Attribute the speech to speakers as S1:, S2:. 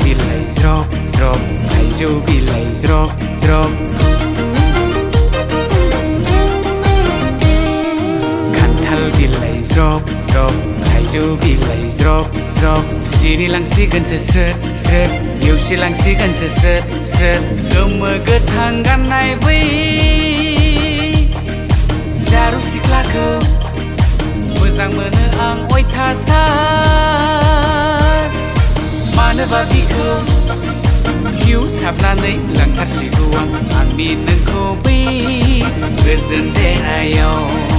S1: बिलाइ ज्रब ज्रब थाइजौ बिलाइ ज्रब ज्रब खान्थाल बिलाइ ज्रब ज्रब थाइजौ बिलाइ ज्रब ज्रब सिरिलांसिगोनसो स्रोद स्रोद नेवसिलांसिगोनसो स्रोद स्रोद गोमो गोथां गाननाय बै जारु सिख्लाखौ मोजां मोनो आं अयथासार मानोबा बिखौ हिउ साबनानै लांथारसिगौ आंनि नोंखौ बै गोजोन देरायाव